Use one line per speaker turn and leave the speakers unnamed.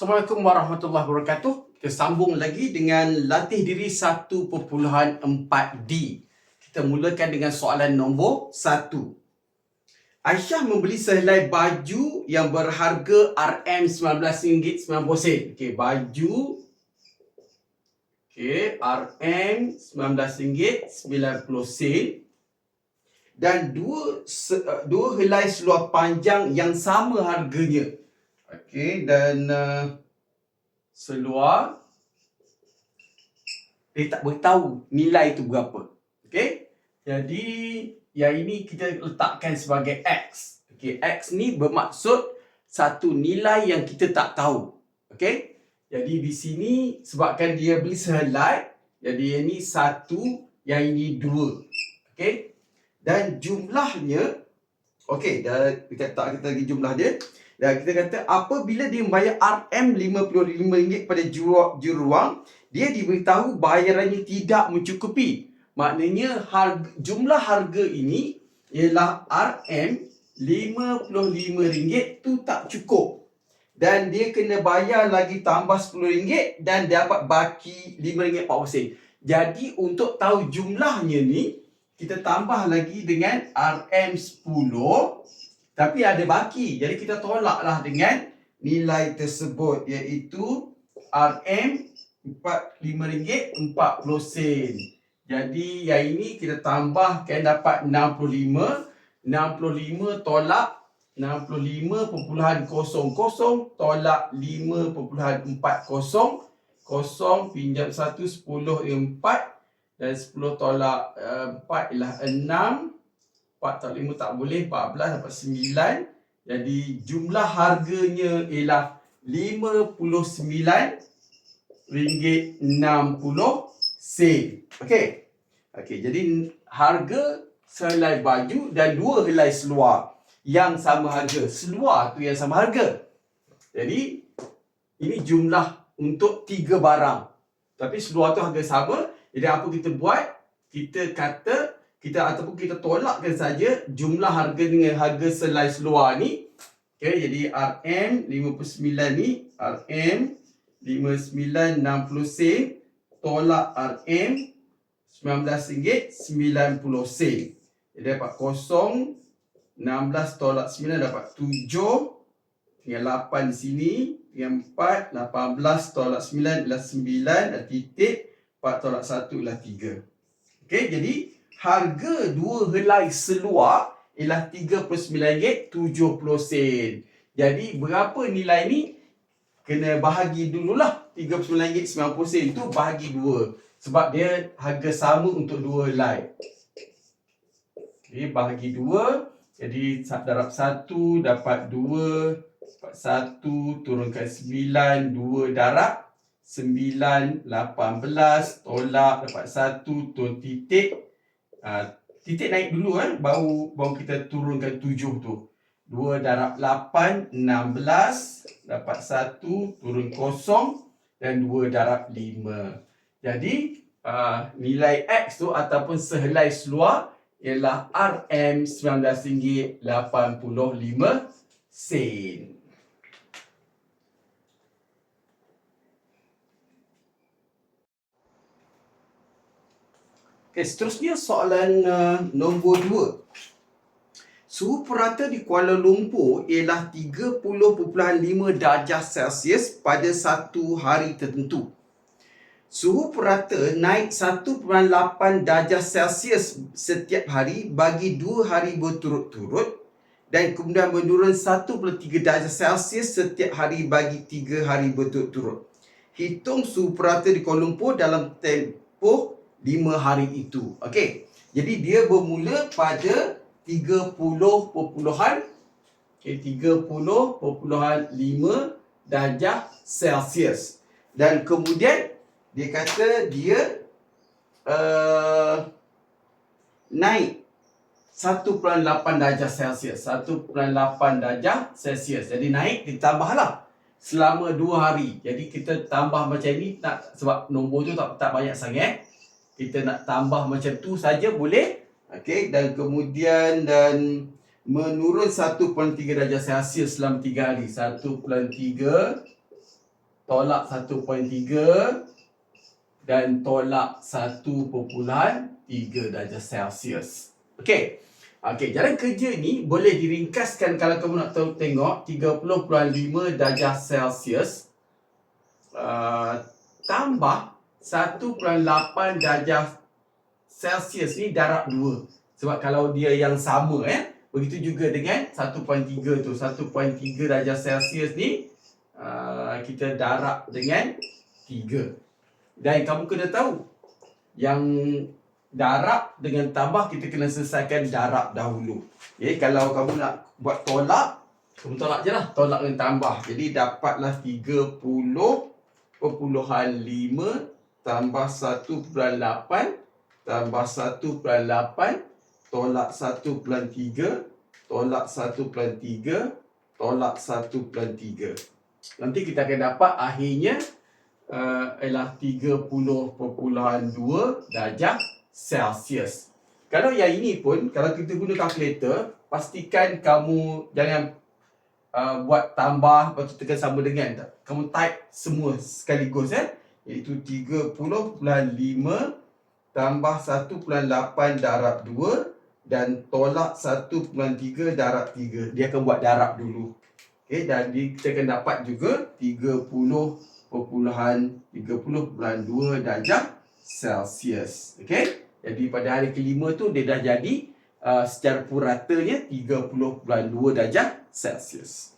Assalamualaikum warahmatullahi wabarakatuh. Kita sambung lagi dengan latih diri 1.4D. Kita mulakan dengan soalan nombor 1. Aisyah membeli sehelai baju yang berharga RM19.90. Okey, baju RM19.90 dan dua helai seluar panjang yang sama harganya. Okey, dan seluar dia tak beritahu nilai itu berapa. Okey, jadi yang ini kita letakkan sebagai X. Okey, X ni bermaksud satu nilai yang kita tak tahu. Okey, jadi di sini sebabkan dia beli sehelai, jadi ini 1, yang ini 2. Okey, dan jumlahnya, okey, dah kita letak lagi jumlah dia. Dan kita kata apabila dia membayar RM55 pada jururuang, dia diberitahu bayarannya tidak mencukupi. Maknanya jumlah harga ini ialah RM55 tu tak cukup. Dan dia kena bayar lagi tambah RM10 dan dapat baki RM5.40. Jadi untuk tahu jumlahnya ni, kita tambah lagi dengan RM10. Tapi ada baki. Jadi kita tolaklah dengan nilai tersebut, iaitu RM45.40. Jadi yang ini kita tambahkan dapat 65. 65 tolak 65.00 tolak 5.40. 0 pinjam 1, 10 4. Dan 10 tolak 4 ialah 6. 4 tolak 5 tak boleh, 14 dapat 9. Jadi jumlah harganya ialah RM59.60. Okey, jadi harga sehelai baju dan dua helai seluar yang sama harga. Seluar tu yang sama harga. Jadi ini jumlah untuk 3 barang. Tapi seluar tu harga sama. Jadi apa kita buat? Kita kata ataupun kita tolakkan saja jumlah harga dengan harga selai seluar ni. Okey, jadi RM59 ni RM59.60 tolak RM19.90. Jadi dapat 0. 16 tolak 9 dapat 7. Tinggal 8 di sini. Tinggal 4. 18 tolak 9 ialah 9. Titik. 4 tolak 1 ialah 3. Okey, jadi harga dua helai seluar ialah RM39.70. Jadi berapa nilai ni? Kena bahagi dululah. RM39.90 itu bahagi 2. Sebab dia harga sama untuk dua helai. Okey, bahagi 2. Jadi darab 1 dapat 2. Dapat 1 turunkan 9. 2 darab 9. 18 tolak dapat 1 turun titik. Titik naik dulu baru kita turunkan 7 tu. 2 darab 8 16 dapat 1 turun 0 dan 2 darab 5. Jadi nilai X tu ataupun sehelai seluar ialah RM19.85. Okay, seterusnya soalan nombor 2. Suhu purata di Kuala Lumpur ialah 30.5 darjah Celsius pada satu hari tertentu. Suhu purata naik 1.8 darjah Celsius setiap hari bagi 2 hari berturut-turut dan kemudian menurun 1.3 darjah Celsius setiap hari bagi 3 hari berturut-turut. Hitung suhu purata di Kuala Lumpur dalam tempoh 5 hari itu. Okey. Jadi dia bermula pada 30.5 darjah Celsius. Dan kemudian dia kata dia naik 1.8 darjah Celsius. 1.8 darjah Celsius. Jadi naik ditambahlah selama 2 hari. Jadi kita tambah macam ni sebab nombor tu tak banyak sangat. Kita nak tambah macam tu saja boleh. Okey, dan kemudian menurun 1.3 darjah Celsius selama 3 hari. 1.3 tolak 1.3 dan tolak 1.3 darjah Celsius. Okey. Okey, jalan kerja ni boleh diringkaskan kalau kamu nak tahu tengok 30.5 darjah Celsius tambah 1.8 darjah Celsius ni darab 2. Sebab kalau dia yang sama begitu juga dengan 1.3 tu. 1.3 darjah Celsius ni kita darab dengan 3. Dan kamu kena tahu yang darab dengan tambah kita kena selesaikan darab dahulu. Okay, kalau kamu nak buat tolak, kamu tolak je lah. Tolak dengan tambah. Jadi dapatlah 30.5 tambah 1.8 tambah 1.8 tolak 1.3 tolak 1.3 tolak 1.3. Nanti kita akan dapat akhirnya ialah 30.2 darjah Celsius. Kalau yang ini pun, kalau kita guna kalkulator, pastikan kamu jangan buat tambah, lepas tu tekan sama dengan. Kamu type semua sekaligus iaitu 30.5 tambah 1.8 darab 2 dan tolak 1.3 darab 3. Dia akan buat darab dulu. Okay, dan kita akan dapat juga 30.2 darjah Celsius. Okay, jadi pada hari kelima tu dia dah jadi secara puratanya 30.2 darjah Celsius.